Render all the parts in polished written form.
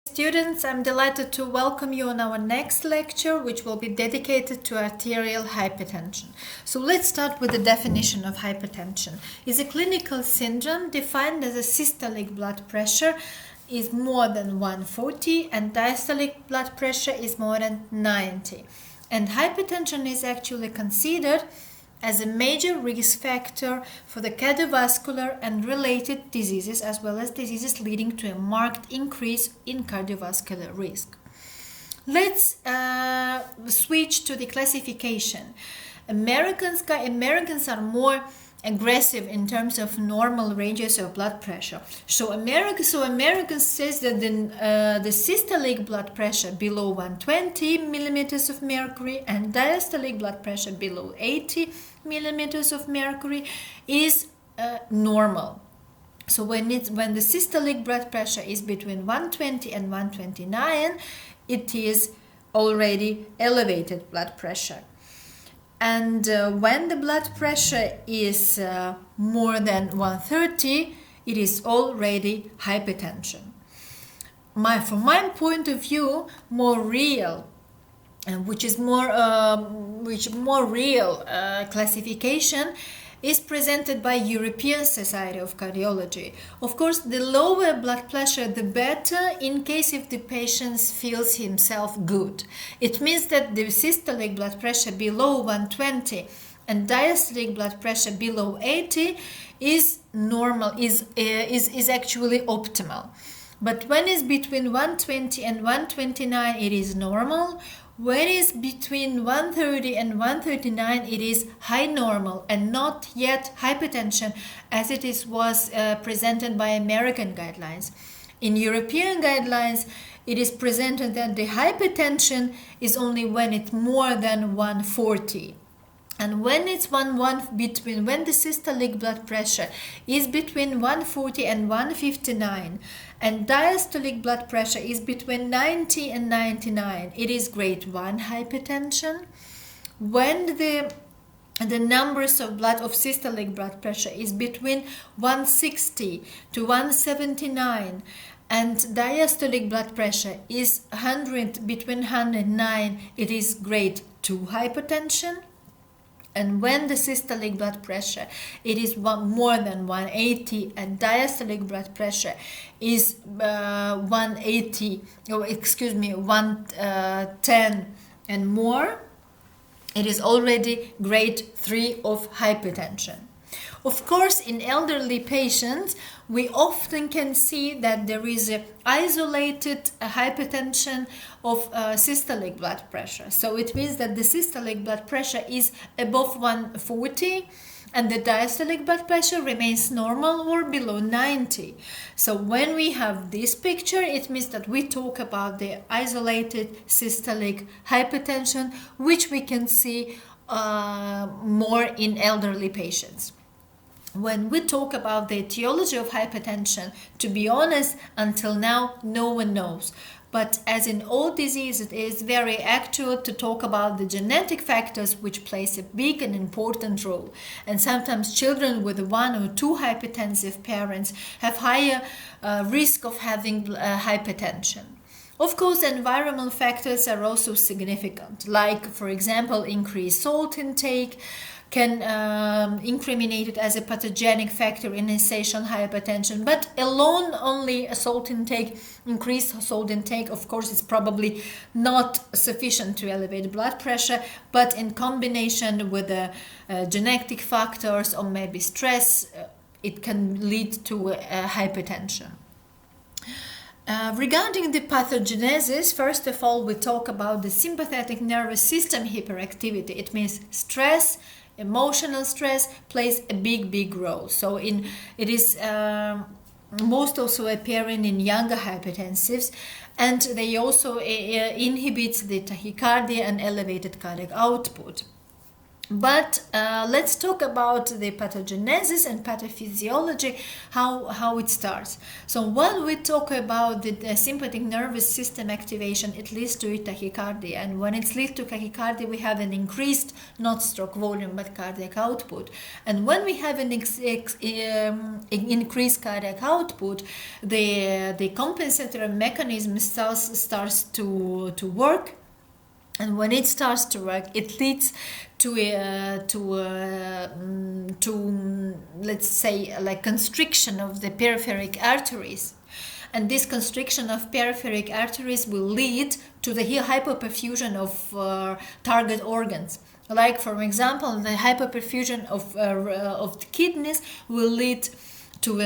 Students, I'm delighted to welcome you on our next lecture, which will be dedicated to arterial hypertension. So let's start with the definition of hypertension. It's a clinical syndrome defined as a systolic blood pressure is more than 140 and diastolic blood pressure is more than 90. And hypertension is actually considered as a major risk factor for the cardiovascular and related diseases, as well as diseases leading to a marked increase in cardiovascular risk. Let's switch to the classification. Americans are more aggressive in terms of normal ranges of blood pressure. So Americans says that the systolic blood pressure below 120 millimeters of mercury and diastolic blood pressure below 80 millimeters of mercury is normal. So when the systolic blood pressure is between 120 and 129, it is already elevated blood pressure. And when the blood pressure is more than 130, it is already hypertension. From my point of view, more real, classification is presented by European Society of Cardiology. Of course, the lower blood pressure, the better in case if the patient feels himself good. It means that the systolic blood pressure below 120 and diastolic blood pressure below 80 is normal, is actually optimal. But when it's between 120 and 129, it is normal. When it's between 130 and 139, it is high normal and not yet hypertension as it was presented by American guidelines. In European guidelines, it is presented that the hypertension is only when it's more than 140. And when it's when the systolic blood pressure is between 140 and 159 and diastolic blood pressure is between 90 and 99, it is grade 1 hypertension. When the numbers of systolic blood pressure is between 160 to 179 and diastolic blood pressure is between 109, it is grade 2 hypertension. And when the systolic blood pressure it is more than 180 and diastolic blood pressure is 110 and more, it is already grade 3 of hypertension. Of course, in elderly patients, we often can see that there is an isolated hypertension of systolic blood pressure. So it means that the systolic blood pressure is above 140 and the diastolic blood pressure remains normal or below 90. So when we have this picture, it means that we talk about the isolated systolic hypertension, which we can see more in elderly patients. When we talk about the etiology of hypertension, to be honest, until now, no one knows. But as in all diseases, it is very accurate to talk about the genetic factors which plays a big and important role. And sometimes children with 1 or 2 hypertensive parents have higher risk of having hypertension. Of course, environmental factors are also significant, like, for example, increased salt intake, can incriminate it as a pathogenic factor in essential hypertension, but alone only increased salt intake, of course, is probably not sufficient to elevate blood pressure, but in combination with the genetic factors or maybe stress, it can lead to hypertension. Regarding the pathogenesis, first of all, we talk about the sympathetic nervous system hyperactivity. It means stress, emotional stress plays a big role. So it is most also appearing in younger hypertensives, and they also inhibit the tachycardia and elevated cardiac output. But let's talk about the pathogenesis and pathophysiology, how it starts. So when we talk about the sympathetic nervous system activation, it leads to tachycardia. And when it leads to tachycardia, we have an increased, not stroke volume, but cardiac output. And when we have an increased cardiac output, the compensatory mechanism starts to work. And when it starts to work, it leads to let's say, like constriction of the peripheric arteries. And this constriction of peripheric arteries will lead to the hypoperfusion of target organs. Like, for example, the hypoperfusion of the kidneys will lead to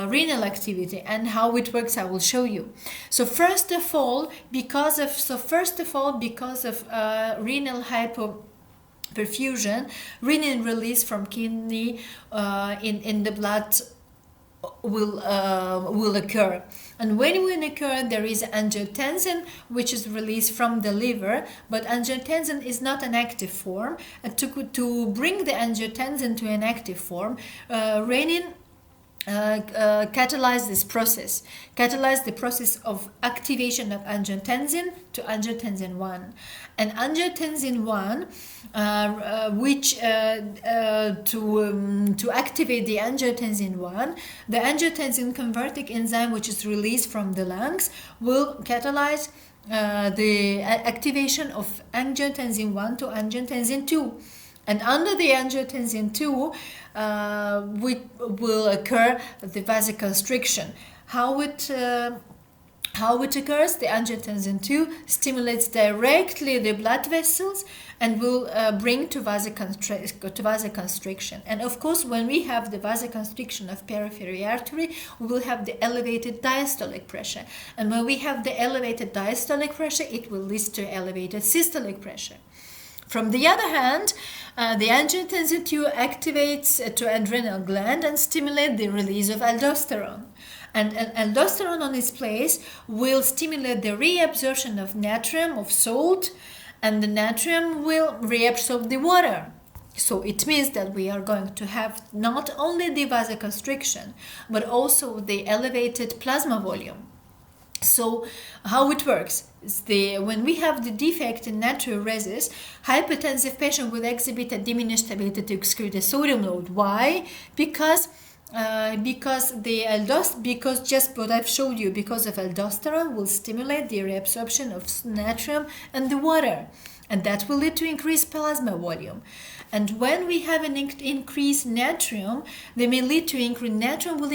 renal activity, and how it works I will show you. So first of all, because of renal hypoperfusion, renin release from kidney in the blood will occur. And when it will occur, there is angiotensin, which is released from the liver, but angiotensin is not an active form. And to bring the angiotensin to an active form, renin catalyze the process of activation of angiotensin to angiotensin 1. And angiotensin 1, which to activate the angiotensin 1, the angiotensin converting enzyme, which is released from the lungs, will catalyze the activation of angiotensin 1 to angiotensin 2. And under the angiotensin 2, will occur the vasoconstriction. How it occurs? The angiotensin 2 stimulates directly the blood vessels and will bring to vasoconstriction. And of course, when we have the vasoconstriction of peripheral artery, we will have the elevated diastolic pressure. And when we have the elevated diastolic pressure, it will lead to elevated systolic pressure. From the other hand, the angiotensin 2 activates to adrenal gland and stimulate the release of aldosterone. And aldosterone on its place will stimulate the reabsorption of natrium, of salt, and the natrium will reabsorb the water. So it means that we are going to have not only the vasoconstriction, but also the elevated plasma volume. So how it works is when we have the defect in natriuresis, hypertensive patient will exhibit a diminished ability to excrete the sodium load. Why? Because just what I've showed you, because of aldosterone will stimulate the reabsorption of natrium and the water, and that will lead to increased plasma volume. And when we have an increased natrium, they may lead to increased natrium will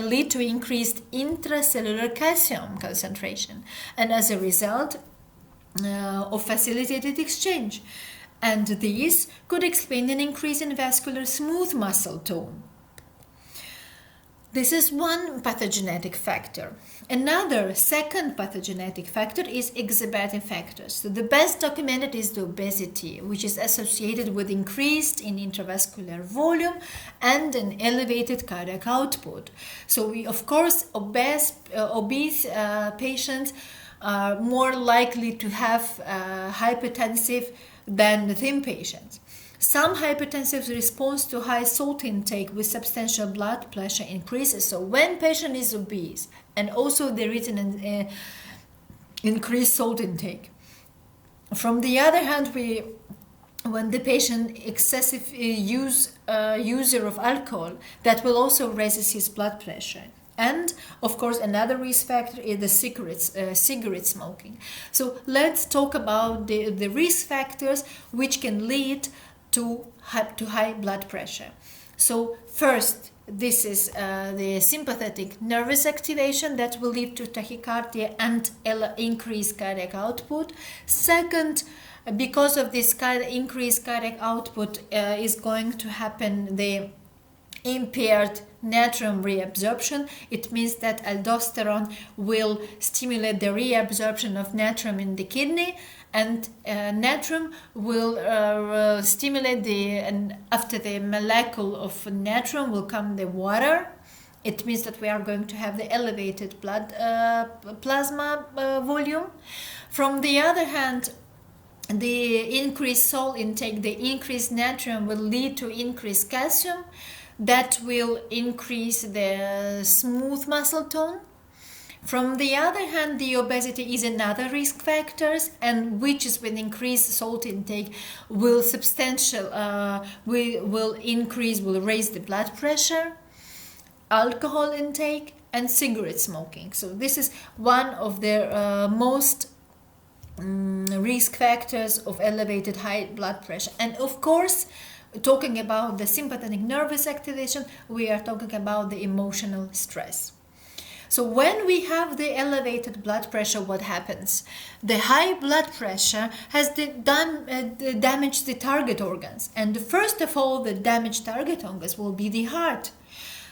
lead to increased intracellular calcium concentration, and as a result of facilitated exchange. And this could explain an increase in vascular smooth muscle tone. This is one pathogenetic factor. Another second pathogenetic factor is exacerbating factors. So the best documented is the obesity, which is associated with increased in intravascular volume and an elevated cardiac output. So we, of course, obese patients are more likely to have hypertensive than the thin patients. Some hypertensive response to high salt intake with substantial blood pressure increases. So when patient is obese, and also there is an increased salt intake. From the other hand, when the patient excessive user of alcohol, that will also raise his blood pressure. And of course, another risk factor is the cigarette smoking. So let's talk about the risk factors which can lead to high blood pressure. So first, this is the sympathetic nervous activation that will lead to tachycardia and increased cardiac output. Second, because of this increased cardiac output is going to happen the impaired natrium reabsorption. It means that aldosterone will stimulate the reabsorption of natrium in the kidney, and natrium will stimulate and after the molecule of natrium will come the water. It means that we are going to have the elevated blood plasma volume. From the other hand, the increased salt intake, the increased natrium will lead to increased calcium. That will increase the smooth muscle tone. From the other hand, the obesity is another risk factor, and which is with increased salt intake will will raise the blood pressure, alcohol intake, and cigarette smoking. So this is one of the most risk factors of elevated high blood pressure. And of course, talking about the sympathetic nervous activation, we are talking about the emotional stress. So when we have the elevated blood pressure, what happens? The high blood pressure has damaged the target organs. And first of all, the damaged target organs will be the heart.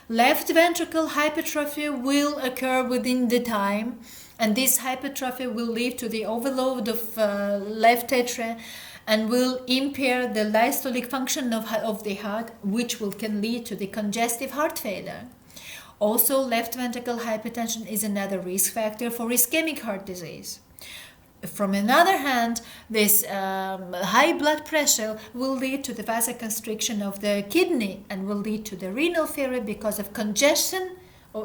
Left ventricle hypertrophy will occur within the time, and this hypertrophy will lead to the overload of left atria and will impair the diastolic function of the heart, which can lead to the congestive heart failure. Also, left ventricle hypertension is another risk factor for ischemic heart disease. From another hand, this high blood pressure will lead to the vasoconstriction of the kidney and will lead to the renal failure because of congestion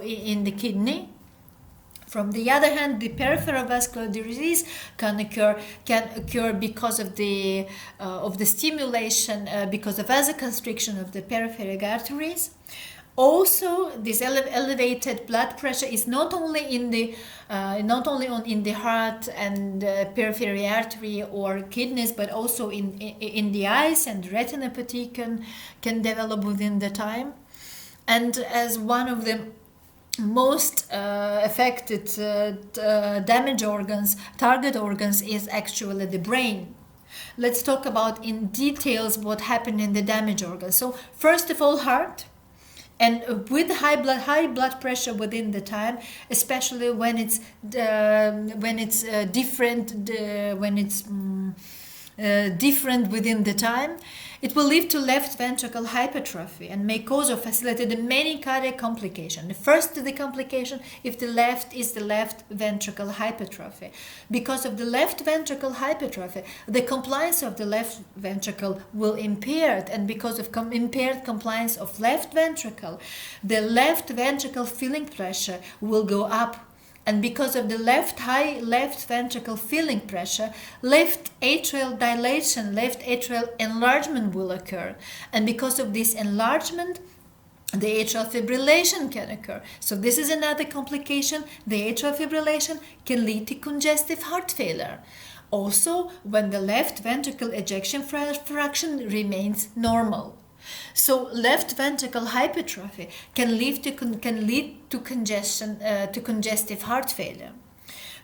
in the kidney. From the other hand, the peripheral vascular disease can occur because of the stimulation, because of vasoconstriction of the peripheral arteries. Also, this elevated blood pressure is not only in the heart and peripheral artery or kidneys, but also in the eyes, and retinopathy can develop within the time. And as one of the most affected damage organs, target organs, is actually the brain. Let's talk about in details what happened in the damage organs. So first of all, heart. And with high blood pressure within the time, especially when it's different within the time, it will lead to left ventricle hypertrophy and may cause or facilitate many cardiac complications. The first the complication is the left ventricle hypertrophy. Because of the left ventricle hypertrophy, the compliance of the left ventricle will impaired, and because of impaired compliance of left ventricle, the left ventricle filling pressure will go up. And because of the high left ventricle filling pressure, left atrial dilation, left atrial enlargement will occur. And because of this enlargement, the atrial fibrillation can occur. So this is another complication. The atrial fibrillation can lead to congestive heart failure. Also, when the left ventricle ejection fraction remains normal. So left ventricle hypertrophy can lead to congestive heart failure.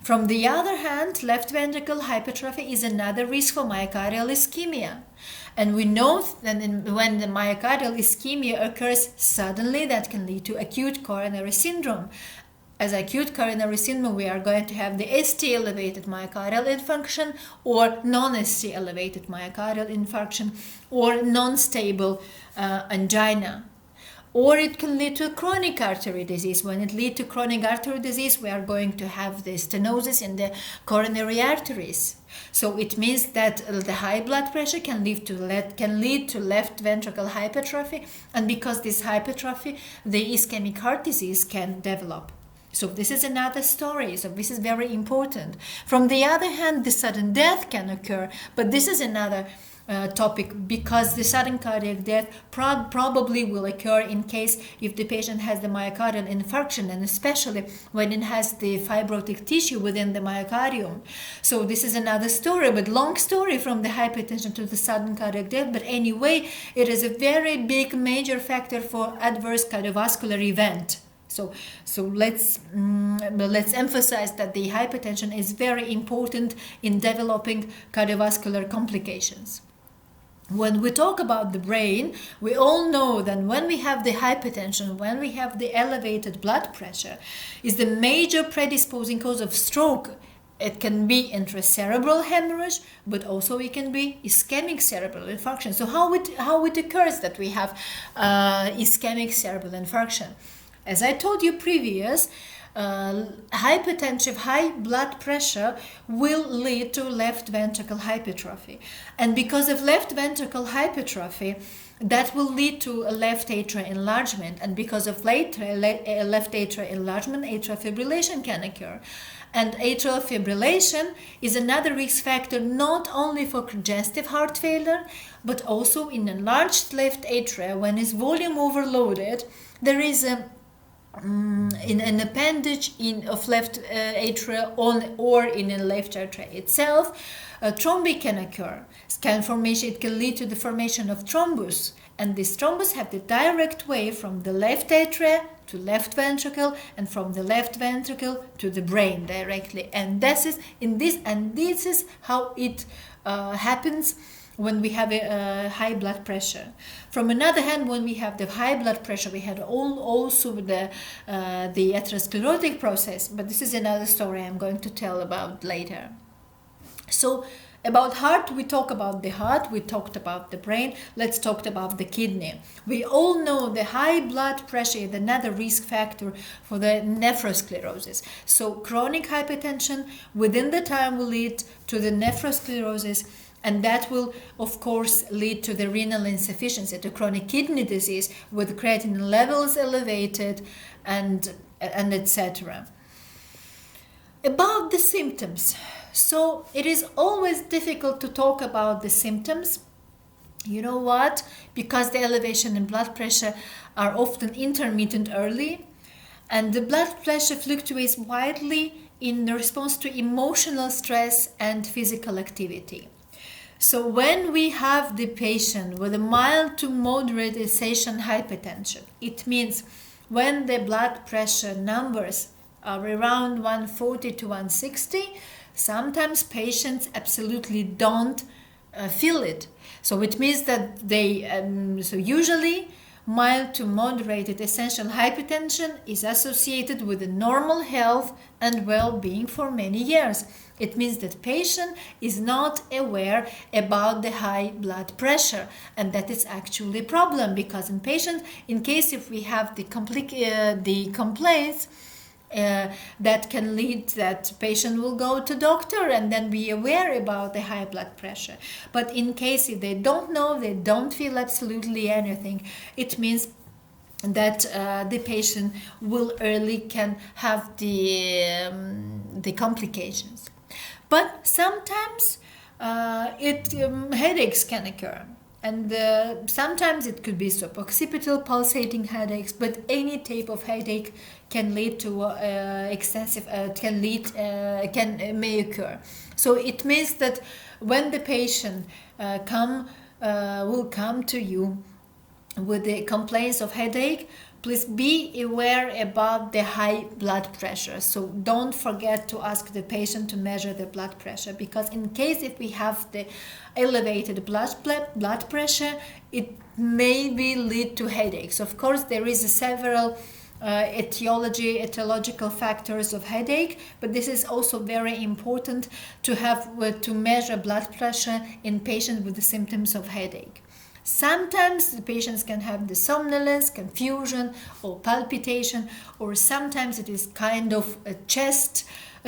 From the other hand, left ventricle hypertrophy is another risk for myocardial ischemia. And we know that when the myocardial ischemia occurs suddenly, that can lead to acute coronary syndrome. As acute coronary syndrome, we are going to have the ST elevated myocardial infarction or non-ST elevated myocardial infarction or non-stable angina. Or it can lead to chronic artery disease. When it leads to chronic artery disease, we are going to have the stenosis in the coronary arteries. So it means that the high blood pressure can lead to left ventricle hypertrophy, and because this hypertrophy, the ischemic heart disease can develop. So this is another story. So this is very important. From the other hand, the sudden death can occur, but this is another topic, because the sudden cardiac death probably will occur in case if the patient has the myocardial infarction, and especially when it has the fibrotic tissue within the myocardium. So this is another story, but long story from the hypertension to the sudden cardiac death. But anyway, it is a very big major factor for adverse cardiovascular event. So let's emphasize that the hypertension is very important in developing cardiovascular complications. When we talk about the brain, we all know that when we have the hypertension, when we have the elevated blood pressure, is the major predisposing cause of stroke. It can be intracerebral hemorrhage, but also it can be ischemic cerebral infarction. So how it occurs that we have ischemic cerebral infarction? As I told you previous, hypertensive, high blood pressure will lead to left ventricle hypertrophy. And because of left ventricle hypertrophy, that will lead to a left atrial enlargement. And because of left atrial enlargement, atrial fibrillation can occur. And atrial fibrillation is another risk factor not only for congestive heart failure, but also in enlarged left atria. When it's volume overloaded, there is in an appendage of left atria or in a left atria itself, thrombi can occur. It can lead to the formation of thrombus, and these thrombus have the direct way from the left atria to left ventricle, and from the left ventricle to the brain directly. And this is how it happens when we have a high blood pressure. From another hand, when we have the high blood pressure, we had also the atherosclerotic process, but this is another story I'm going to tell about later. So about heart, we talk about the heart, we talked about the brain, let's talk about the kidney. We all know the high blood pressure is another risk factor for the nephrosclerosis. So chronic hypertension within the time will lead to the nephrosclerosis, and that will, of course, lead to the renal insufficiency, to chronic kidney disease with creatinine levels elevated, and etc. About the symptoms. So it is always difficult to talk about the symptoms. You know what? Because the elevation in blood pressure are often intermittent early, and the blood pressure fluctuates widely in response to emotional stress and physical activity. So when we have the patient with a mild to moderate essential hypertension, it means when the blood pressure numbers are around 140 to 160, sometimes patients absolutely don't feel it. So it means that they, usually mild to moderated essential hypertension is associated with a normal health and well-being for many years. It means that patient is not aware about the high blood pressure, and that is actually a problem, because in patients, in case if we have the complaints, that can lead that patient will go to doctor and then be aware about the high blood pressure. But in case if they don't know, they don't feel absolutely anything, it means that the patient will early can have the complications. But sometimes headaches can occur. And sometimes it could be occipital pulsating headaches, but any type of headache can lead to may occur. So it means that when the patient will come to you with the complaints of headache, please be aware about the high blood pressure. So don't forget to ask the patient to measure the blood pressure, because in case if we have the elevated blood pressure, it may lead to headaches. Of course, there is several etiological factors of headache, but this is also very important to have to measure blood pressure in patients with the symptoms of headache. Sometimes the patients can have the somnolence, confusion, or palpitation, or sometimes it is kind of a chest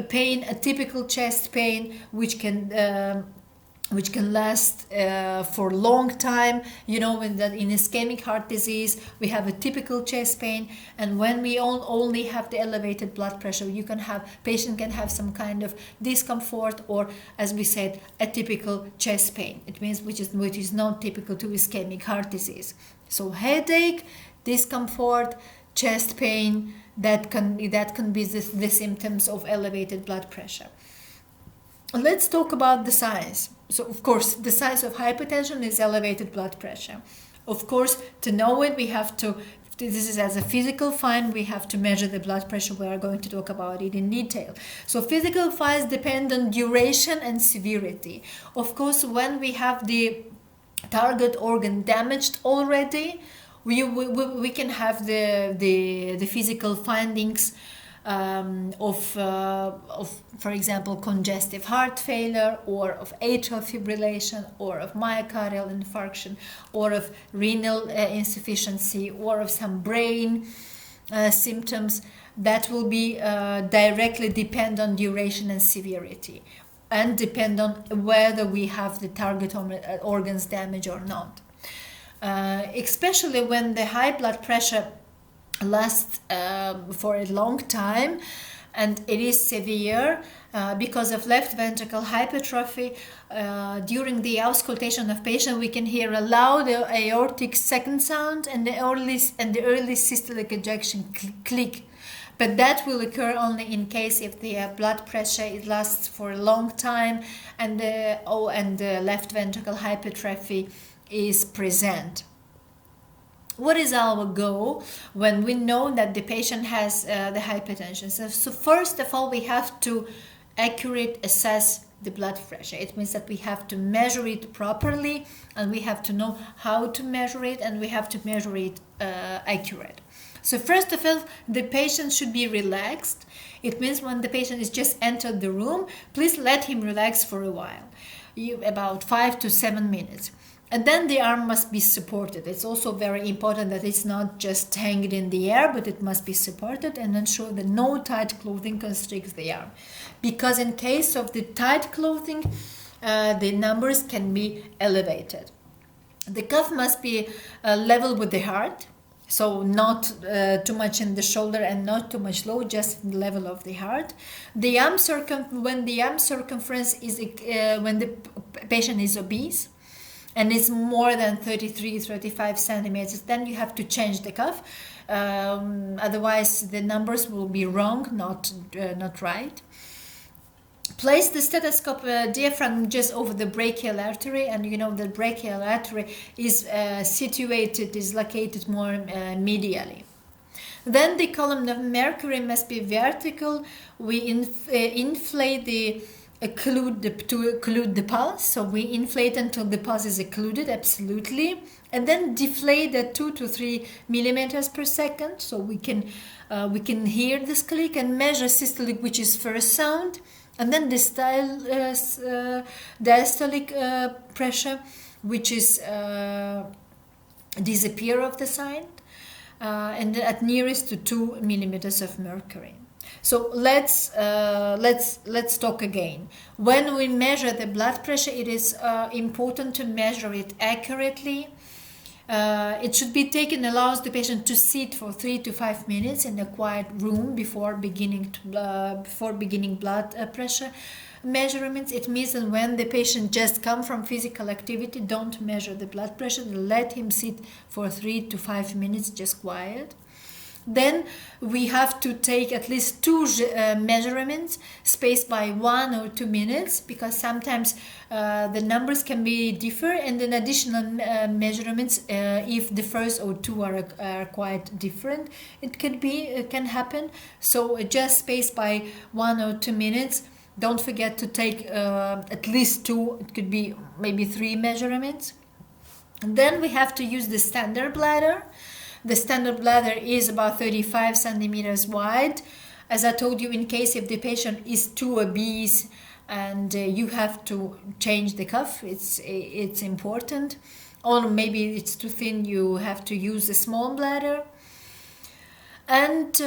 pain, a typical chest pain, which can last for a long time. You know, in ischemic heart disease, we have a typical chest pain, and when we only have the elevated blood pressure, patient can have some kind of discomfort, or, as we said, atypical chest pain. It means which is not typical to ischemic heart disease. So headache, discomfort, chest pain, that can be the symptoms of elevated blood pressure. Let's talk about the signs. So, of course, the signs of hypertension is elevated blood pressure. Of course, to know it, this is as a physical find, we have to measure the blood pressure. We are going to talk about it in detail. So physical finds depend on duration and severity. Of course, when we have the target organ damaged already, we can have the physical findings of, for example, congestive heart failure, or of atrial fibrillation, or of myocardial infarction, or of renal insufficiency, or of some brain symptoms that will be directly depend on duration and severity, and depend on whether we have the target organs damage or not. Especially when the high blood pressure lasts for a long time and it is severe because of left ventricle hypertrophy. During the auscultation of patient, we can hear a loud aortic second sound and the early systolic ejection click. But that will occur only in case if the blood pressure lasts for a long time and the left ventricle hypertrophy is present. What is our goal when we know that the patient has the hypertension? So first of all, we have to accurately assess the blood pressure. It means that we have to measure it properly, and we have to know how to measure it, and we have to measure it accurate. So first of all, the patient should be relaxed. It means when the patient is just entered the room, please let him relax for a while, about 5 to 7 minutes. And then the arm must be supported. It's also very important that it's not just hanging in the air, but it must be supported, and ensure that no tight clothing constricts the arm. Because in case of the tight clothing, the numbers can be elevated. The cuff must be level with the heart. So not too much in the shoulder and not too much low, just the level of the heart. The arm when the arm circumference is when the patient is obese and is more than 33-35 centimeters, then you have to change the cuff. Otherwise, the numbers will be wrong, not right. Place the stethoscope diaphragm just over the brachial artery, and you know the brachial artery is located more medially. Then the column of mercury must be vertical. We inflate to occlude the pulse. So we inflate until the pulse is occluded, absolutely, and then deflate at 2 to 3 millimeters per second. So we can hear this click and measure systolic, which is first sound. And then the diastolic pressure, which is disappear of the sign, and at nearest to 2 millimeters of mercury. So let's talk again. When we measure the blood pressure, it is important to measure it accurately. It should be taken, allows the patient to sit for 3 to 5 minutes in a quiet room before beginning blood pressure measurements. It means that when the patient just come from physical activity, don't measure the blood pressure. Let him sit for 3 to 5 minutes just quiet. Then we have to take at least 2 measurements spaced by 1 or 2 minutes, because sometimes the numbers can be different, and then additional measurements if the first or 2 are quite different, it can happen. So just spaced by 1 or 2 minutes. Don't forget to take at least 2, it could be maybe 3 measurements. And then we have to use the standard bladder. The standard bladder is about 35 centimeters wide. As I told you, in case if the patient is too obese and you have to change the cuff, it's important. Or maybe it's too thin, you have to use a small bladder. And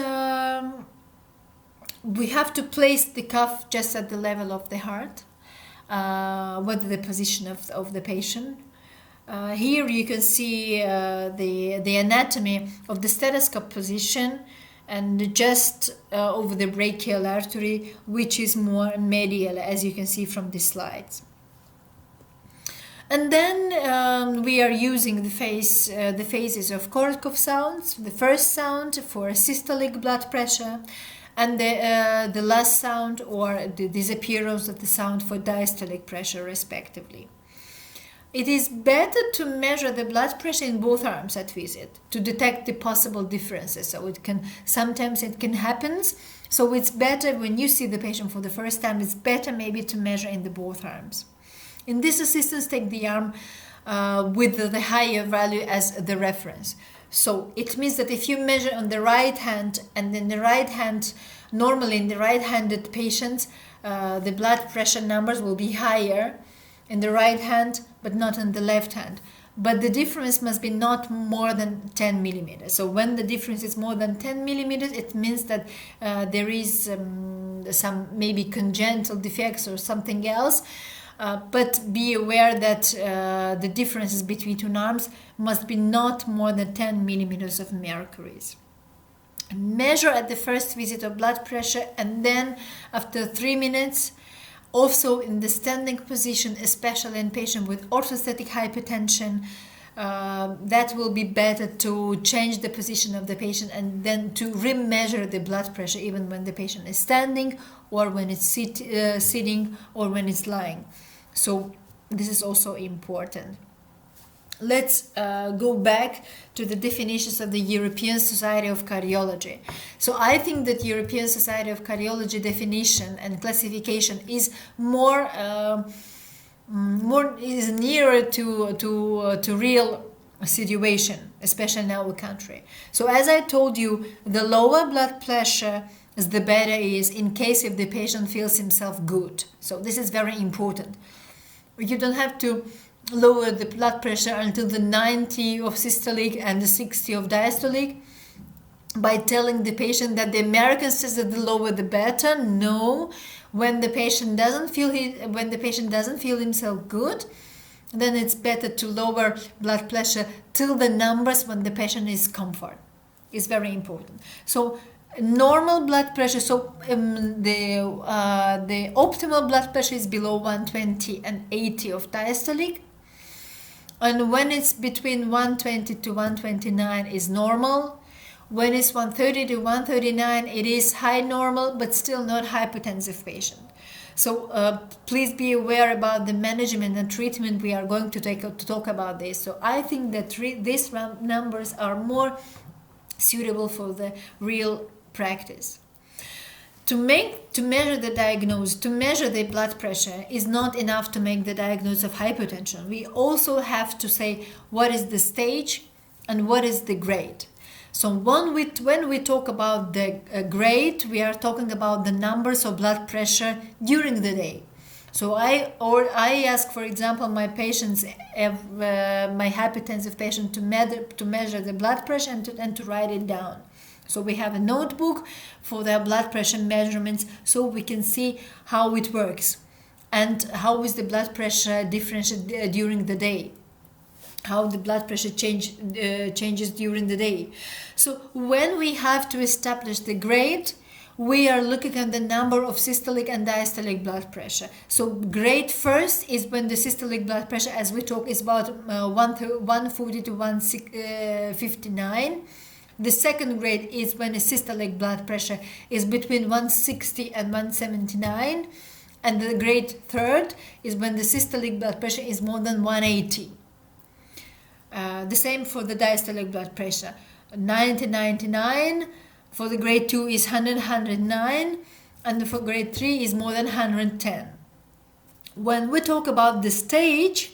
we have to place the cuff just at the level of the heart, whether the position of the patient. Here you can see the anatomy of the stethoscope position, and just over the brachial artery, which is more medial, as you can see from the slides. And then we are using the phases of Korsakoff sounds. The first sound for systolic blood pressure, and the last sound or the disappearance of the sound for diastolic pressure, respectively. It is better to measure the blood pressure in both arms at visit to detect the possible differences. So sometimes it can happen. So it's better when you see the patient for the first time, it's better maybe to measure in the both arms. In this assistance, take the arm with the higher value as the reference. So it means that if you measure on the right hand, and in the right hand, normally in the right-handed patients, the blood pressure numbers will be higher in the right hand, but not in the left hand. but the difference must be not more than 10 millimeters. So when the difference is more than 10 millimeters, it means that there is some maybe congenital defects or something else. But be aware that the differences between two arms must be not more than 10 millimeters of mercury. Measure at the first visit of blood pressure, and then after 3 minutes, also in the standing position, especially in patients with orthostatic hypertension, that will be better to change the position of the patient and then to remeasure the blood pressure even when the patient is standing or when it's sitting or when it's lying. So this is also important. Let's go back to the definitions of the European Society of Cardiology. So I think that European Society of Cardiology definition and classification is is nearer to real situation, especially in our country. So as I told you, the lower blood pressure is the better is in case if the patient feels himself good. So this is very important. You don't have to lower the blood pressure until the 90 of systolic and the 60 of diastolic by telling the patient that the American says that the lower the better. No, when the patient doesn't feel himself good, then it's better to lower blood pressure till the numbers when the patient is comfort. It's very important. So normal blood pressure, so the optimal blood pressure is below 120 and 80 of diastolic, and when it's between 120 to 129 is normal. When it's 130 to 139, it is high normal, but still not hypertensive patient. So please be aware about the management and treatment we are going to talk about this. So I think that these numbers are more suitable for the real practice. To measure the diagnosis, to measure the blood pressure is not enough to make the diagnosis of hypertension. We also have to say what is the stage and what is the grade. So when we talk about the grade, we are talking about the numbers of blood pressure during the day. So I ask, for example, my patients, my hypertensive patient, to measure the blood pressure and to write it down. So we have a notebook for their blood pressure measurements, so we can see how it works and how is the blood pressure differential during the day, how the blood pressure changes during the day. So when we have to establish the grade, we are looking at the number of systolic and diastolic blood pressure. So grade first is when the systolic blood pressure, as we talk, is about 140 to 159. The second grade is when the systolic blood pressure is between 160 and 179. And the grade third is when the systolic blood pressure is more than 180. The same for the diastolic blood pressure. 99. For the grade 2 is 109. And for grade 3 is more than 110. When we talk about the stage,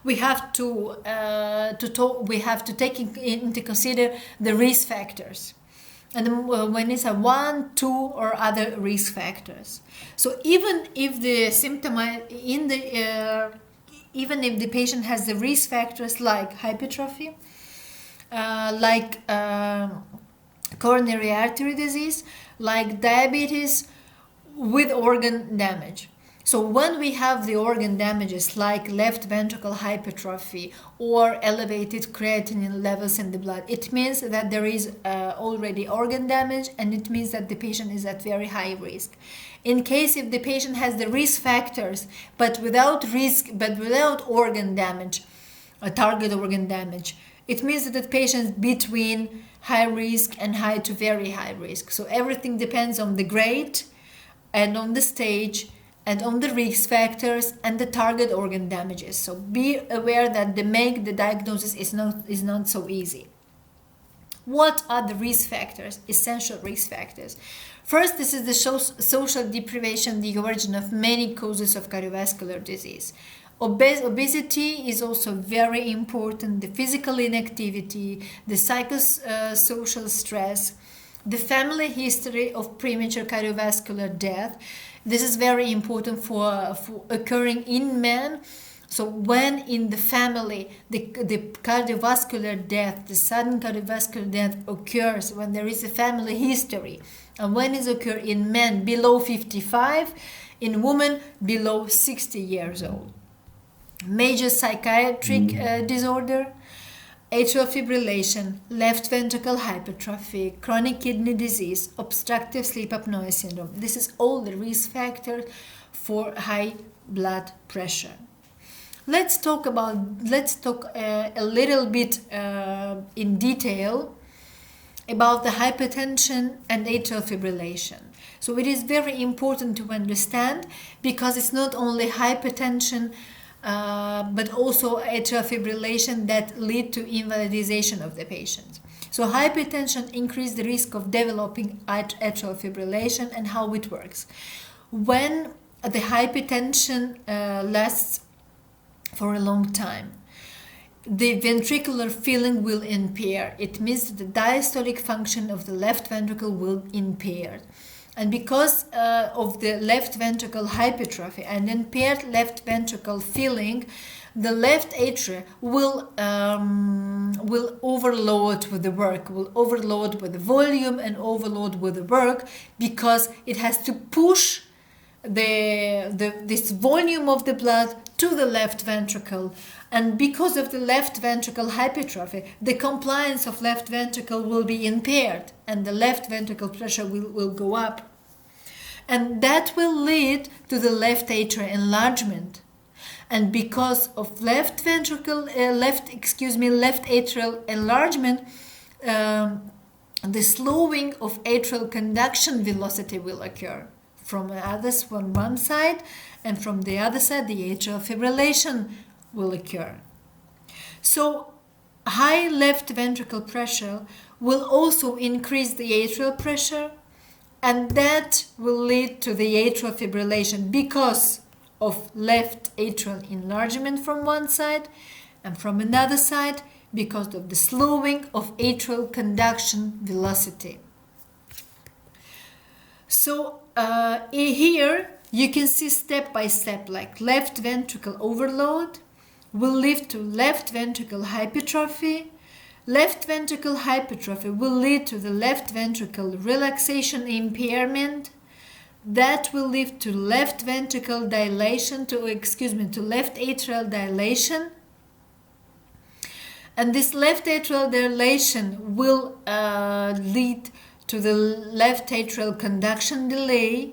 we have to take into consider the risk factors, and when it's a 1, 2, or other risk factors. So even if the symptom even if the patient has the risk factors like hypertrophy, like coronary artery disease, like diabetes with organ damage. So when we have the organ damages like left ventricle hypertrophy or elevated creatinine levels in the blood, it means that there is already organ damage, and it means that the patient is at very high risk. In case if the patient has the risk factors but without organ damage, target organ damage, it means that the patient is between high risk and high to very high risk. So everything depends on the grade and on the stage and on the risk factors and the target organ damages. So be aware that the diagnosis is not so easy. What are the risk factors, essential risk factors? First, this is the social deprivation, the origin of many causes of cardiovascular disease. Obesity is also very important, the physical inactivity, the psychosocial stress, the family history of premature cardiovascular death. This is very important for occurring in men. So when in the family the cardiovascular death, the sudden cardiovascular death occurs, when there is a family history, and when it occurs in men below 55, in women below 60 years old. Major psychiatric disorder, atrial fibrillation, left ventricle hypertrophy, chronic kidney disease, obstructive sleep apnea syndrome. This is all the risk factors for high blood pressure. Let's talk a little bit in detail about the hypertension and atrial fibrillation. So it is very important to understand, because it's not only hypertension but also atrial fibrillation that lead to invalidization of the patient. So hypertension increases the risk of developing atrial fibrillation, and how it works. When the hypertension lasts for a long time, the ventricular filling will impair. It means that the diastolic function of the left ventricle will impair. And because of the left ventricle hypertrophy and impaired left ventricle filling, the left atria will overload with the work, will overload with the volume and overload with the work, because it has to push this volume of the blood to the left ventricle. And because of the left ventricle hypertrophy, the compliance of left ventricle will be impaired, and the left ventricle pressure will go up. And that will lead to the left atrial enlargement. And because of left atrial enlargement, the slowing of atrial conduction velocity will occur from one side, and from the other side the atrial fibrillation will occur. So high left ventricle pressure will also increase the atrial pressure, and that will lead to the atrial fibrillation because of left atrial enlargement from one side, and from another side because of the slowing of atrial conduction velocity. So here you can see step by step, like left ventricle overload will lead to left ventricle hypertrophy. Left ventricle hypertrophy will lead to the left ventricle relaxation impairment. That will lead to left ventricle dilation, to left atrial dilation. And this left atrial dilation will lead to the left atrial conduction delay,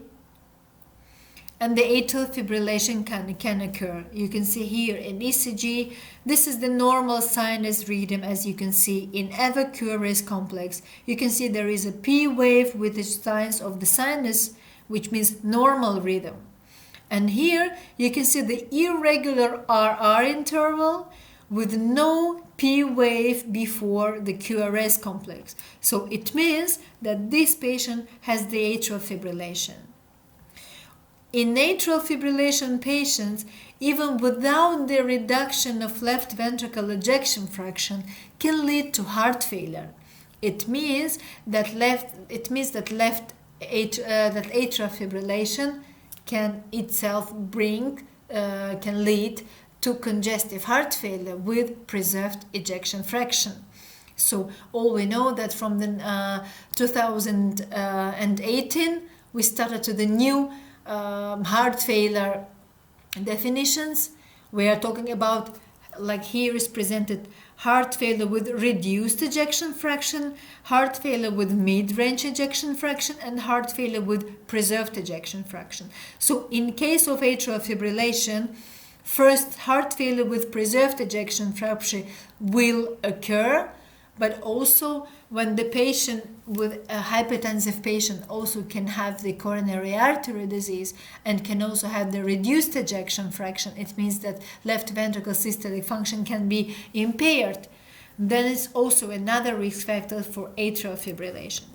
and the atrial fibrillation can occur. You can see here in ECG, this is the normal sinus rhythm, as you can see in every QRS complex. You can see there is a P wave with the signs of the sinus, which means normal rhythm. And here you can see the irregular RR interval with no P wave before the QRS complex. So it means that this patient has the atrial fibrillation. In atrial fibrillation patients, even without the reduction of left ventricle ejection fraction, can lead to heart failure. It means that atrial fibrillation can itself can lead to congestive heart failure with preserved ejection fraction. So all we know that from the 2018 we started to the new heart failure definitions. We are talking about, like here is presented, heart failure with reduced ejection fraction, heart failure with mid-range ejection fraction, and heart failure with preserved ejection fraction. So in case of atrial fibrillation, first heart failure with preserved ejection fraction will occur, but also when the patient with a hypertensive patient also can have the coronary artery disease and can also have the reduced ejection fraction, it means that left ventricle systolic function can be impaired. Then it's also another risk factor for atrial fibrillation.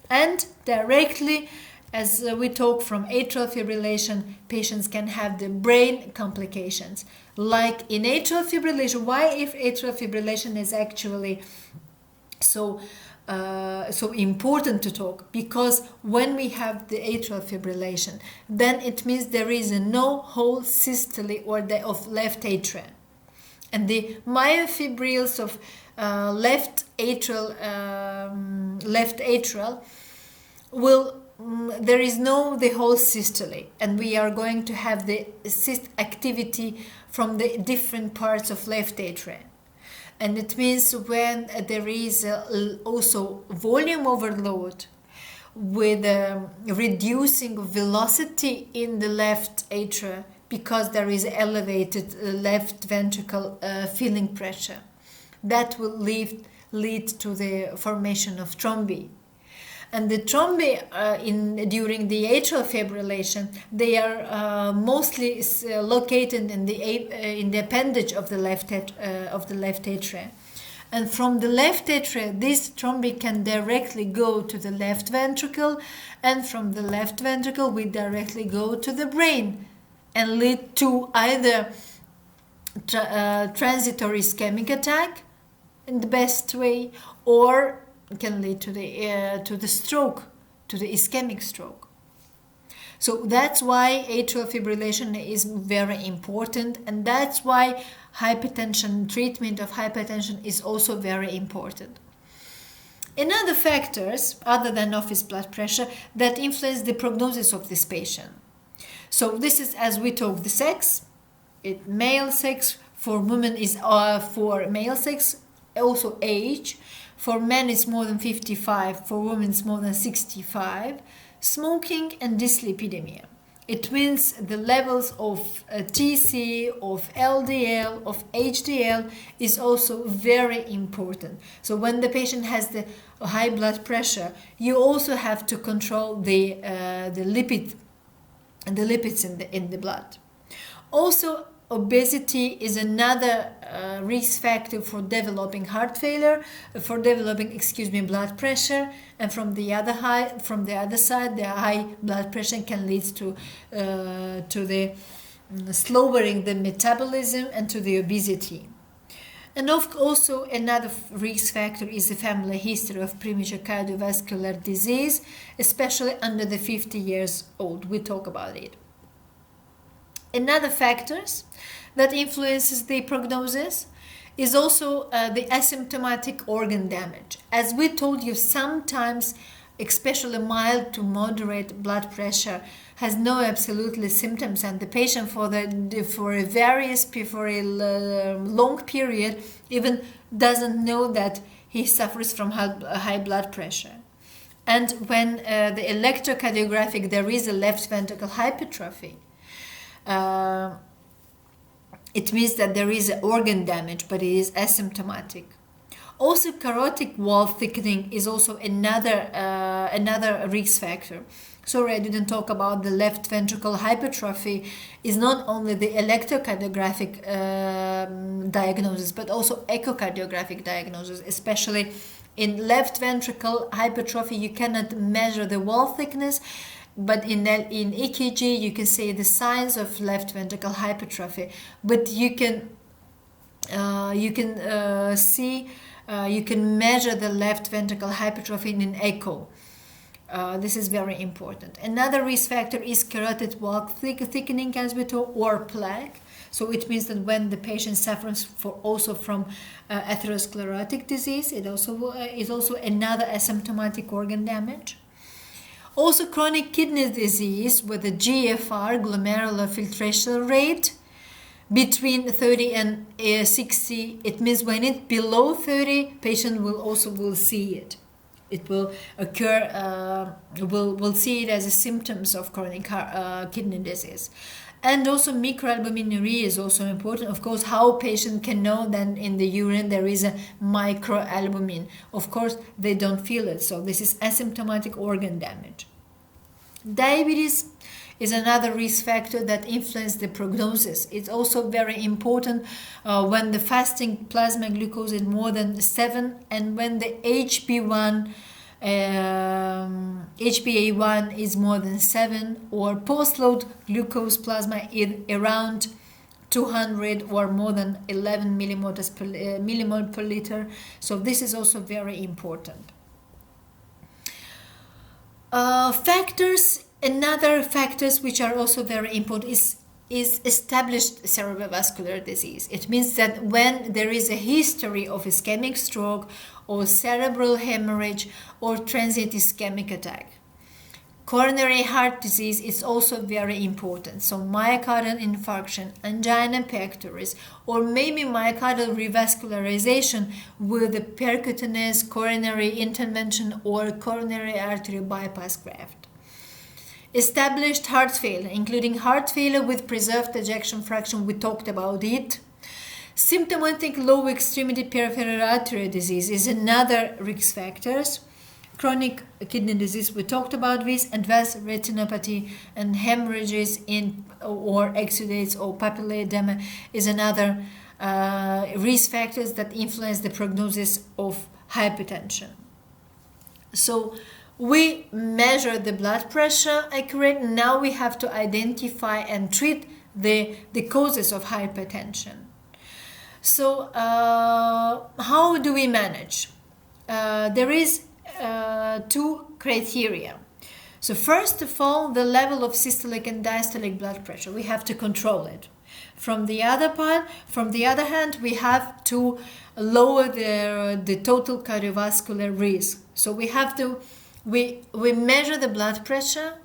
And directly, as we talk from atrial fibrillation, patients can have the brain complications. Like in atrial fibrillation, why if atrial fibrillation is actually so so important to talk, because when we have the atrial fibrillation, then it means there is no whole systole or of left atria, and the myofibrils of left atrial will there is no the whole systole, and we are going to have the cyst activity from the different parts of left atria. And it means when there is also volume overload with reducing velocity in the left atria, because there is elevated left ventricle filling pressure, that will lead to the formation of thrombi. And the thrombi during the atrial fibrillation, they are mostly located in the appendage of the left atria. And from the left atria, this thrombi can directly go to the left ventricle, and from the left ventricle we directly go to the brain and lead to either transitory ischemic attack in the best way, or can lead to the stroke, to the ischemic stroke. So that's why atrial fibrillation is very important, and that's why hypertension, treatment of hypertension is also very important. Another factors, other than office blood pressure, that influence the prognosis of this patient. So this is, as we talked, the sex. Male sex for women is for male sex, also age. For men it's more than 55, for women it's more than 65. Smoking and dyslipidemia. It means the levels of TC, of LDL, of HDL is also very important. So when the patient has the high blood pressure, you also have to control the lipids in the blood. Also, obesity is another risk factor for developing heart failure, for developing, blood pressure, and from the other side, the high blood pressure can lead to the slowing the metabolism and to the obesity. And also another risk factor is the family history of premature cardiovascular disease, especially under the 50 years old. We talk about it. Another factors that influences the prognosis is also the asymptomatic organ damage. As we told you, sometimes, especially mild to moderate blood pressure has no absolutely symptoms, and the patient for a long period even doesn't know that he suffers from high blood pressure. And when the electrocardiographic, there is a left ventricle hypertrophy, it means that there is organ damage, but it is asymptomatic. Also, carotid wall thickening is also another risk factor. Sorry, I didn't talk about the left ventricle hypertrophy. Is not only the electrocardiographic diagnosis, but also echocardiographic diagnosis. Especially in left ventricle hypertrophy, you cannot measure the wall thickness, but in EKG you can see the signs of left ventricle hypertrophy. But you can measure the left ventricle hypertrophy in an echo. This is very important. Another risk factor is carotid wall thickening, as we told, or plaque. So it means that when the patient suffers also from atherosclerotic disease, it also is also another asymptomatic organ damage. Also, chronic kidney disease with a GFR, glomerular filtration rate, between 30 and 60. It means when it's below 30, patient will see it. It will occur, will see it as a symptoms of chronic kidney disease. And also microalbuminuria is also important. Of course, how patient can know that in the urine there is a microalbumin. Of course, they don't feel it. So this is asymptomatic organ damage. Diabetes is another risk factor that influences the prognosis. It's also very important when the fasting plasma glucose is more than 7, and when the HbA1 is more than 7, or post-load glucose plasma is around 200 or more than 11 millimole per liter. So this is also very important. Another factors which are also very important is established cerebrovascular disease. It means that when there is a history of ischemic stroke or cerebral hemorrhage or transient ischemic attack. Coronary heart disease is also very important. So myocardial infarction, angina pectoris, or maybe myocardial revascularization with a percutaneous coronary intervention or coronary artery bypass graft. Established heart failure, including heart failure with preserved ejection fraction, we talked about it. Symptomatic low extremity peripheral artery disease is another risk factors. Chronic kidney disease, we talked about this. Advanced retinopathy and hemorrhages or exudates or papillary edema is another risk factors that influence the prognosis of hypertension. So we measure the blood pressure accurate. Now we have to identify and treat the causes of hypertension. So how do we manage? There is two criteria. So first of all, the level of systolic and diastolic blood pressure, we have to control it. From the other hand, we have to lower the total cardiovascular risk. So we have to we measure the blood pressure,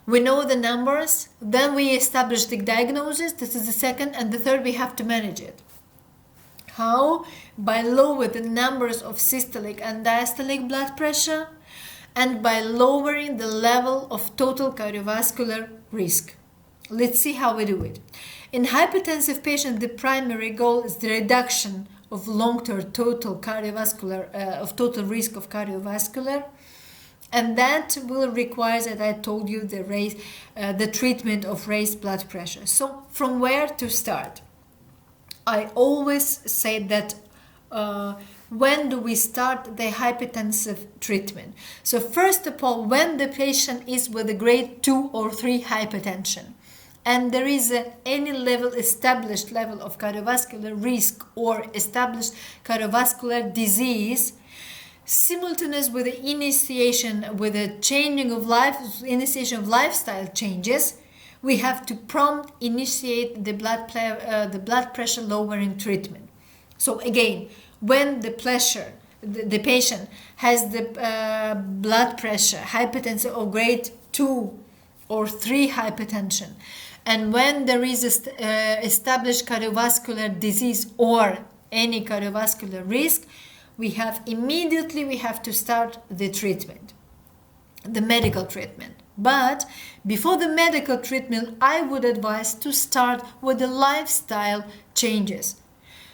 we know the numbers, then we establish the diagnosis. This is the second, and the third, we have to manage it. How? By lowering the numbers of systolic and diastolic blood pressure and by lowering the level of total cardiovascular risk. Let's see how we do it. In hypertensive patients, the primary goal is the reduction of long-term total risk of cardiovascular, and that will require, as I told you, the treatment of raised blood pressure. So from where to start? I always say that when do we start the hypertensive treatment? So first of all, when the patient is with a grade 2 or 3 hypertension and there is any established level of cardiovascular risk or established cardiovascular disease, simultaneous with the initiation of lifestyle changes, we have to prompt initiate the blood pressure lowering treatment. So again, when the patient has the blood pressure hypertension of grade 2 or 3 hypertension, and when there is established cardiovascular disease or any cardiovascular risk, we have to start the treatment, the medical treatment. But before the medical treatment, I would advise to start with the lifestyle changes.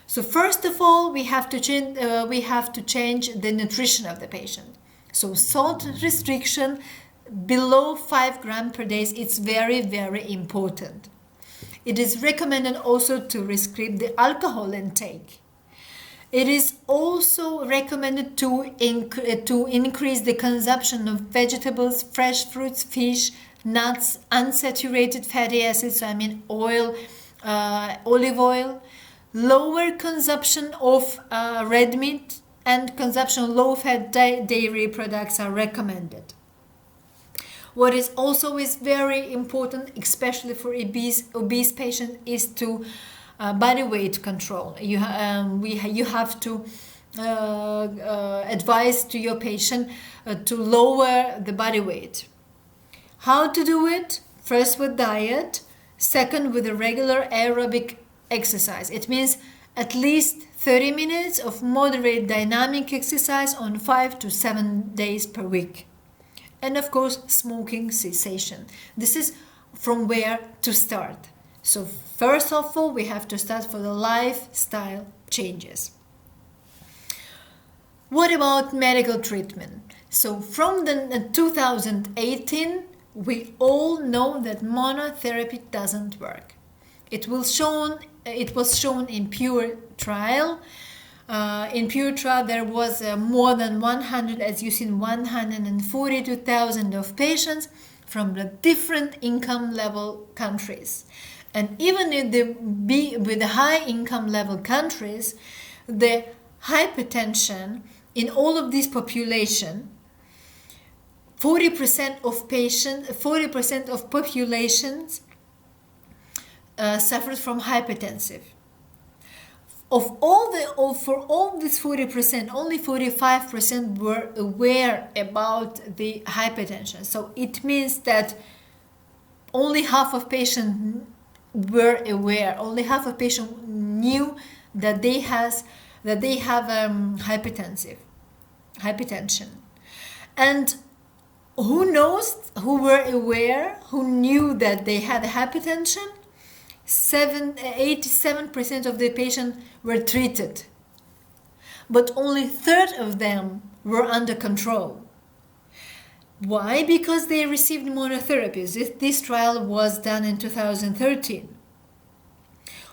So first of all, we have to change the nutrition of the patient. So salt restriction below 5 grams per day, it's very, very important. It is recommended also to restrict the alcohol intake. It is also recommended to increase the consumption of vegetables, fresh fruits, fish, nuts, unsaturated fatty acids, oil, olive oil, lower consumption of red meat, and consumption of low-fat dairy products are recommended. What is also very important, especially for obese patients, is to body weight control. You have to advise to your patient to lower the body weight. How to do it? First with diet, second with a regular aerobic exercise. It means at least 30 minutes of moderate dynamic exercise on 5 to 7 days per week. And of course, smoking cessation. This is from where to start. So first of all, we have to start for the lifestyle changes. What about medical treatment? So from 2018, we all know that monotherapy doesn't work. It was shown in PURE trial. In PURE trial, there was more than 142,000 of patients from the different income level countries. And even with the high income level countries, the hypertension in all of this population 40% of populations suffered from hypertensive. For all this 40%, only 45% were aware about the hypertension. So it means that only half of patients were aware. Only half of patients knew that they have hypertension. And who knows? Who were aware? Who knew that they had hypertension? 87% of the patients were treated, but only a third of them were under control. Why? Because they received monotherapies. This trial was done in 2013.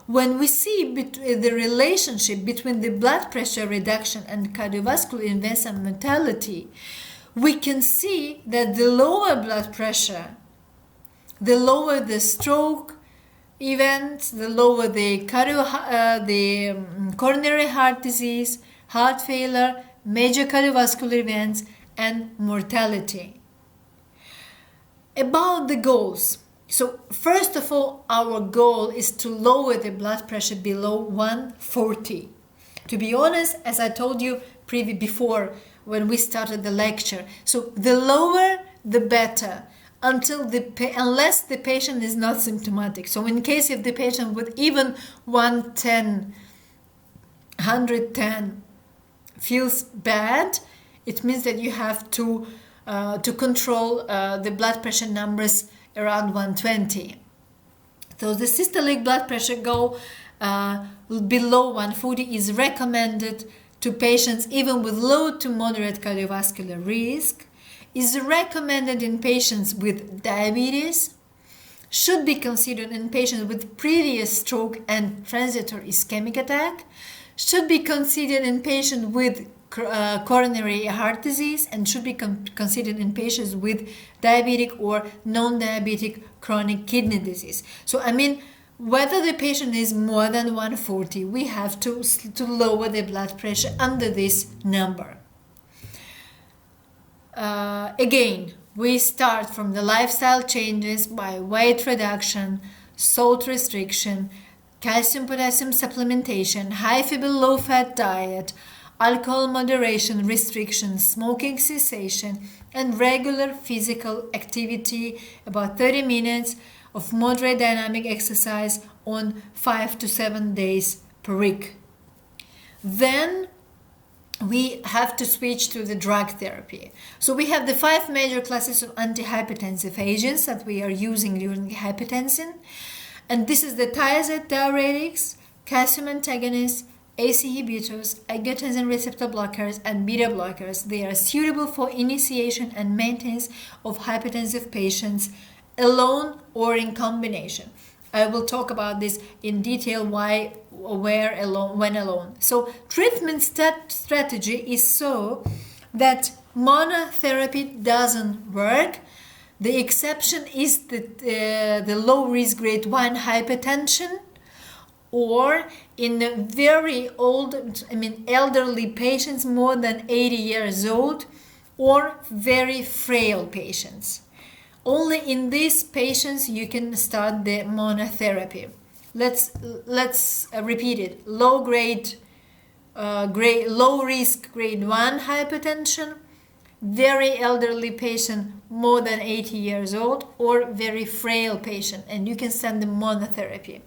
When we see the relationship between the blood pressure reduction and cardiovascular events and mortality, we can see that the lower blood pressure, the lower the stroke events, the lower the coronary heart disease, heart failure, major cardiovascular events, and mortality. About the goals. So first of all, our goal is to lower the blood pressure below 140. To be honest, as I told you before when we started the lecture, so the lower the better, unless the patient is not symptomatic. So in case if the patient with even 110 feels bad, it means that you have to control the blood pressure numbers around 120. So the systolic blood pressure goal below 140 is recommended to patients even with low to moderate cardiovascular risk, is recommended in patients with diabetes, should be considered in patients with previous stroke and transitory ischemic attack, should be considered in patients with coronary heart disease, and should be considered in patients with diabetic or non-diabetic chronic kidney disease. So I mean, whether the patient is more than 140, we have to lower the blood pressure under this number. Again, we start from the lifestyle changes by weight reduction, salt restriction, calcium-potassium supplementation, high-fiber, low-fat diet, alcohol moderation restriction, smoking cessation, and regular physical activity, about 30 minutes of moderate dynamic exercise on 5 to 7 days per week. Then we have to switch to the drug therapy. So we have the 5 major classes of antihypertensive agents that we are using during hypertension. And this is the thiazide diuretics, calcium antagonists, ACE inhibitors, angiotensin receptor blockers, and beta blockers. They are suitable for initiation and maintenance of hypertensive patients alone or in combination. I will talk about this in detail, why, where alone, when alone. So treatment strategy is so that monotherapy doesn't work. The exception is the low risk grade 1 hypertension, or in very old, elderly patients more than 80 years old, or very frail patients. Only in these patients you can start the monotherapy. Let's repeat it. Low risk grade 1 hypertension, very elderly patient more than 80 years old, or very frail patient, and you can send the monotherapy.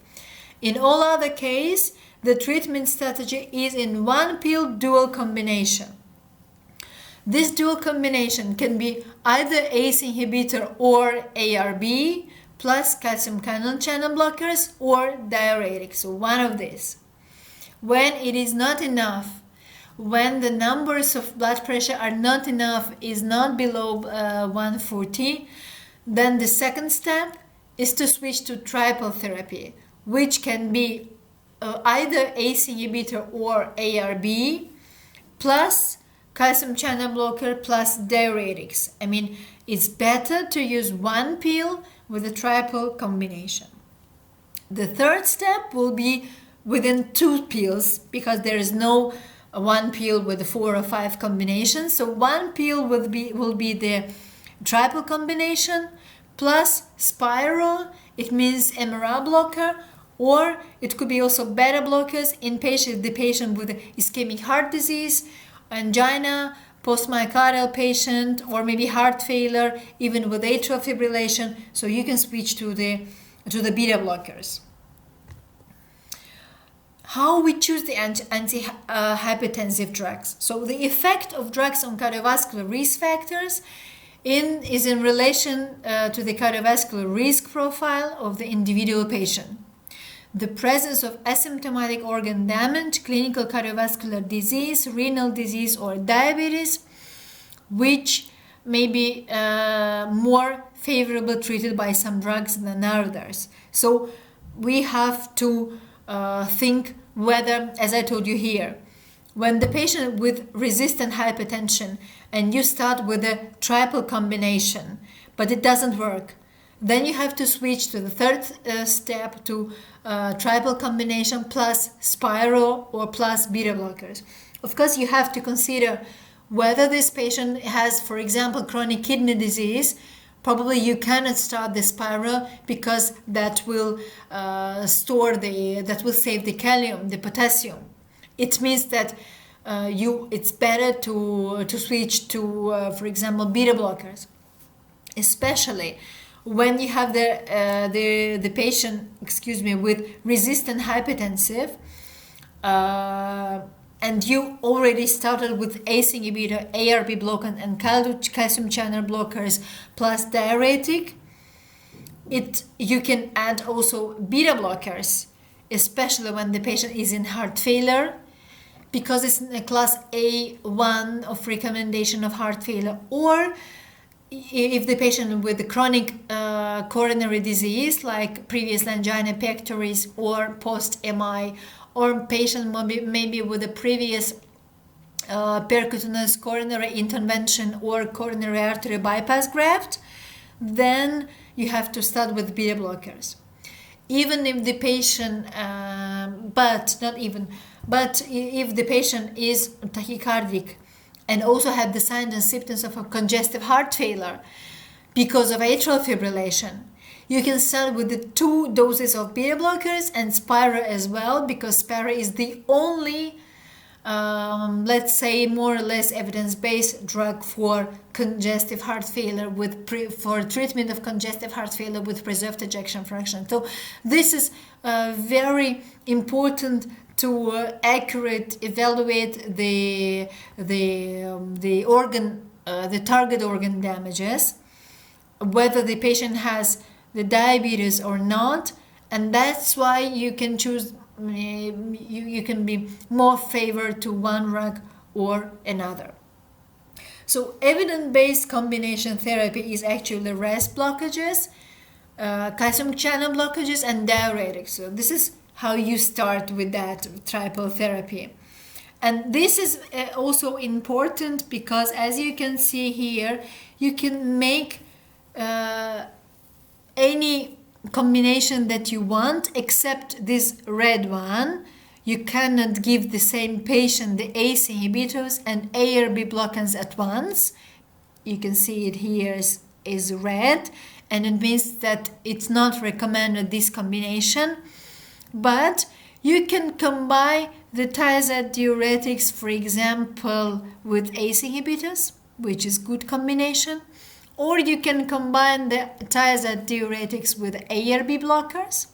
In all other cases, the treatment strategy is in one pill dual combination. This dual combination can be either ACE inhibitor or ARB plus calcium channel blockers or diuretics, so one of these. When it is not enough, when the numbers of blood pressure are not enough, is not below 140, then the second step is to switch to triple therapy, which can be either ACE inhibitor or ARB plus calcium channel blocker plus diuretics. It's better to use one pill with a triple combination. The third step will be within 2 pills, because there is no one pill with 4 or 5 combinations. So one pill will be the triple combination plus spiral, it means MRI blocker, or it could be also beta blockers in the patient with ischemic heart disease, angina, post-myocardial patient, or maybe heart failure, even with atrial fibrillation. So you can switch to the beta blockers. How we choose the anti-hypertensive drugs. So the effect of drugs on cardiovascular risk factors is in relation to the cardiovascular risk profile of the individual patient. The presence of asymptomatic organ damage, clinical cardiovascular disease, renal disease, or diabetes, which may be more favorably treated by some drugs than others. So we have to think whether, as I told you here, when the patient with resistant hypertension and you start with a triple combination, but it doesn't work, then you have to switch to the third step to triple combination plus spiral or plus beta blockers. Of course, you have to consider whether this patient has, for example, chronic kidney disease. Probably you cannot start the spiral because that will that will save the kalium, the potassium. It means that it's better to switch to, for example, beta blockers, especially when you have the patient, with resistant hypertensive, and you already started with ACE inhibitor, ARB blocker, and calcium channel blockers plus diuretic. You can add also beta blockers, especially when the patient is in heart failure, because it's in a class A1 of recommendation of heart failure, or if the patient with the chronic coronary disease like previous angina pectoris or post-MI, or patient maybe with a previous percutaneous coronary intervention or coronary artery bypass graft, then you have to start with beta blockers. Even if the patient, if the patient is tachycardic and also have the signs and symptoms of a congestive heart failure because of atrial fibrillation, you can start with the 2 doses of beta blockers and spiral as well, because spiral is the only, let's say, more or less evidence-based drug for congestive heart failure for treatment of congestive heart failure with preserved ejection fraction. So this is very important to accurate evaluate the target organ damages, whether the patient has the diabetes or not, and that's why you can choose, you can be more favored to one drug or another. So evidence-based combination therapy is actually RAS blockages, calcium channel blockages, and diuretics. So this is how you start with that triple therapy. And this is also important because, as you can see here, you can make any combination that you want except this red one. You cannot give the same patient the ACE inhibitors and ARB blockers at once. You can see it here is red, and it means that it's not recommended, this combination. But you can combine the thiazide diuretics, for example, with ACE inhibitors, which is good combination. Or you can combine the thiazide diuretics with ARB blockers.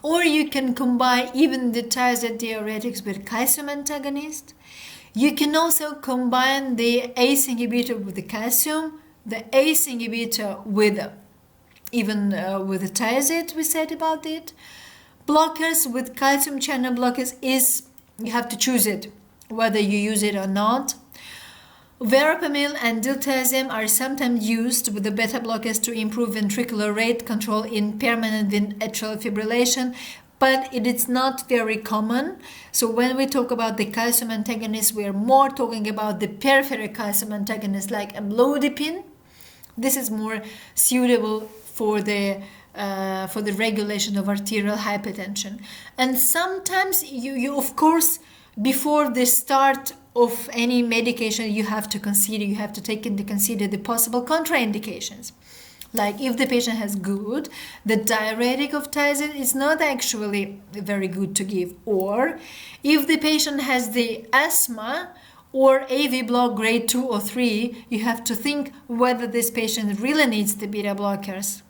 Or you can combine even the thiazide diuretics with calcium antagonist. You can also combine the ACE inhibitor with the calcium, the ACE inhibitor with with the thiazide, we said about it. Blockers with calcium channel blockers you have to choose it, whether you use it or not. Verapamil and diltiazem are sometimes used with the beta blockers to improve ventricular rate control in permanent atrial fibrillation, but it is not very common. So when we talk about the calcium antagonists, we are more talking about the peripheral calcium antagonists like amlodipine. This is more suitable for the regulation of arterial hypertension. And sometimes you of course before the start of any medication, you have to take into consider the possible contraindications. Like if the patient has GOOD, the diuretic of Tyson is not actually very good to give. Or if the patient has the asthma or AV block grade 2 or 3, you have to think whether this patient really needs the beta blockers.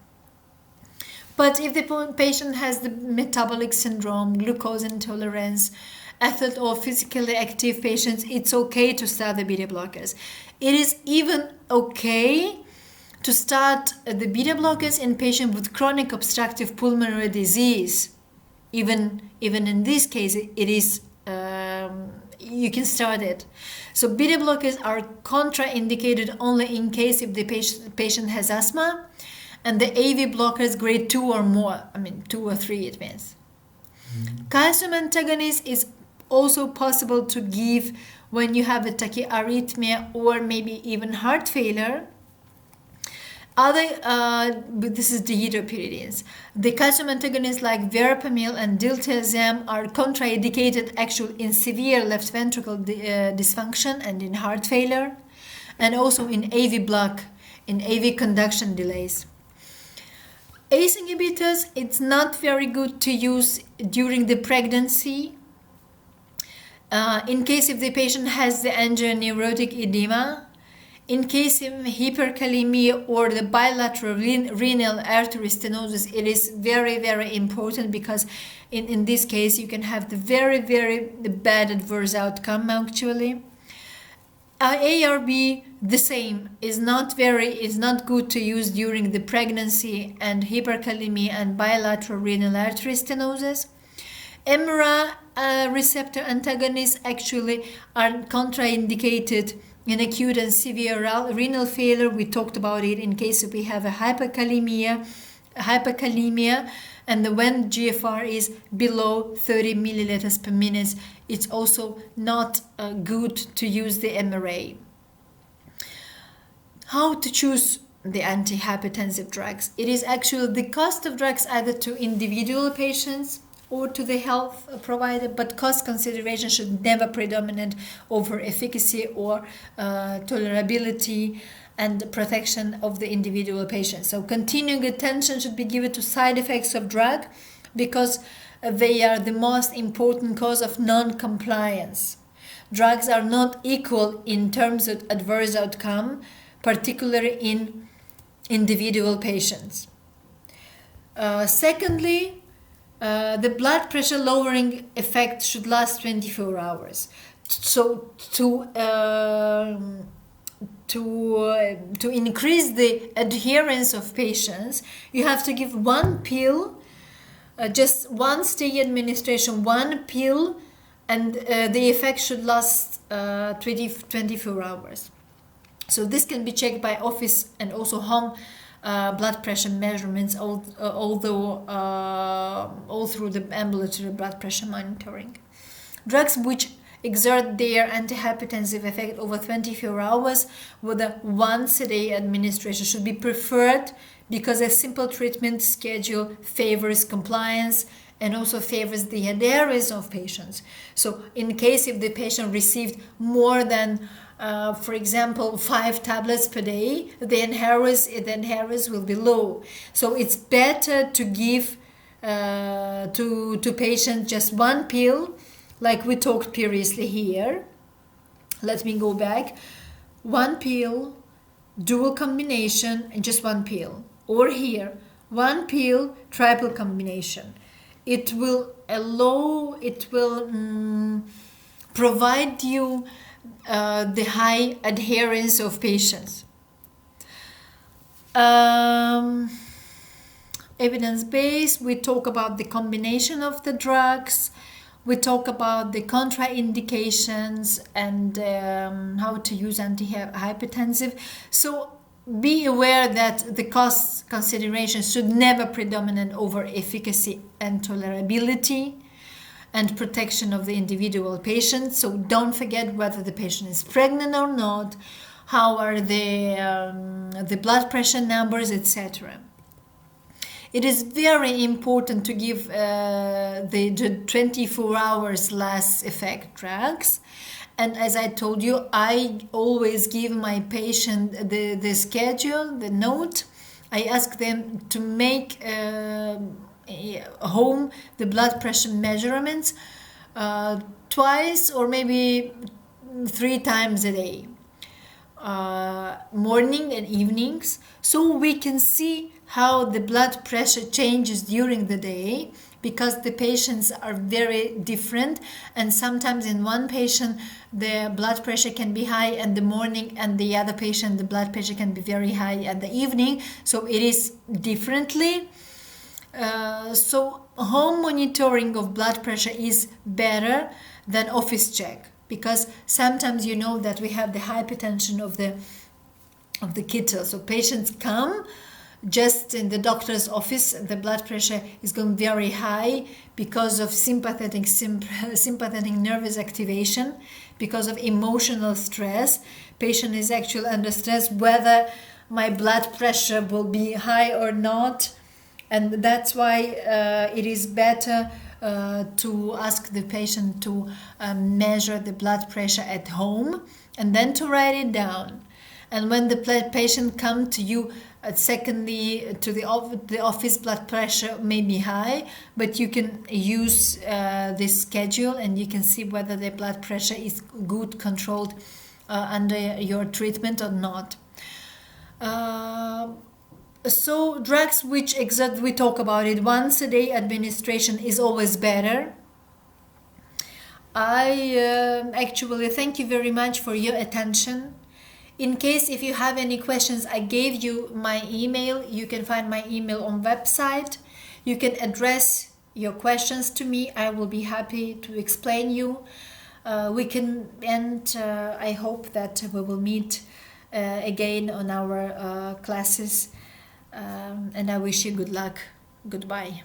But if the patient has the metabolic syndrome, glucose intolerance, athlete or physically active patients, it's okay to start the beta blockers. It is even okay to start the beta blockers in patients with chronic obstructive pulmonary disease. Even in this case, it is you can start it. So beta blockers are contraindicated only in case if the patient has asthma, and the AV blockers grade 2 or more. 2 or 3 it means. Calcium antagonist is also possible to give when you have a tachyarrhythmia or maybe even heart failure. This is dihydropyridines. The calcium antagonists like verapamil and diltiazem are contraindicated actually in severe left ventricle dysfunction and in heart failure, and also in AV block, in AV conduction delays. ACE inhibitors, it's not very good to use during the pregnancy. In case if the patient has the angioneurotic edema, in case of hyperkalemia or the bilateral renal artery stenosis, it is very, very important because in this case you can have the very, very bad adverse outcome actually. ARB, the same, is not good to use during the pregnancy and hyperkalemia and bilateral renal artery stenosis. MRA receptor antagonists actually are contraindicated in acute and severe renal failure. We talked about it in case we have a hyperkalemia, and when GFR is below 30 milliliters per minute, it's also not good to use the MRA. How to choose the antihypertensive drugs? It is actually the cost of drugs either to individual patients or to the health provider, but cost consideration should never predominate over efficacy or tolerability and protection of the individual patient. So continuing attention should be given to side effects of drug because they are the most important cause of non-compliance. Drugs are not equal in terms of adverse outcome, particularly in individual patients. Secondly, the blood pressure lowering effect should last 24 hours. So to increase the adherence of patients, you have to give one pill, just once day administration, one pill, and the effect should last 24 hours. So this can be checked by office and also home blood pressure measurements, all through the ambulatory blood pressure monitoring. Drugs which exert their antihypertensive effect over 24 hours with a once-a-day administration should be preferred because a simple treatment schedule favors compliance and also favors the adherence of patients. So in case if the patient received more than for example 5 tablets per day, the adherence will be low. So it's better to give to patients just one pill, like we talked previously here. Let me go back. One pill, dual combination, and just one pill. Or here, one pill, triple combination. It will provide you the high adherence of patients. Evidence-based, we talk about the combination of the drugs. We talk about the contraindications and how to use antihypertensive. So be aware that the cost consideration should never predominate over efficacy and tolerability and protection of the individual patient. So don't forget whether the patient is pregnant or not, how are the blood pressure numbers, etc. It is very important to give the 24 hours last effect drugs. And as I told you, I always give my patient the schedule, the note. I ask them to make home the blood pressure measurements twice or maybe 3 times a day, morning and evenings, so we can see how the blood pressure changes during the day, because the patients are very different, and sometimes in one patient the blood pressure can be high in the morning, and the other patient the blood pressure can be very high at the evening, so it is differently. So home monitoring of blood pressure is better than office check, because sometimes you know that we have the hypertension of the kiddo, so patients come just in the doctor's office, the blood pressure is going very high because of sympathetic nervous activation, because of emotional stress. Patient is actually under stress whether my blood pressure will be high or not, and that's why it is better to ask the patient to measure the blood pressure at home and then to write it down. And when the patient comes to you, secondly, to the office, blood pressure may be high, but you can use this schedule and you can see whether the blood pressure is good controlled under your treatment or not. So drugs which we talk about it, once a day administration is always better. I actually thank you very much for your attention. In case if you have any questions, I gave you my email. You can find my email on website. You can address your questions to me. I will be happy to explain you. I hope that we will meet again on our classes. And I wish you good luck. Goodbye.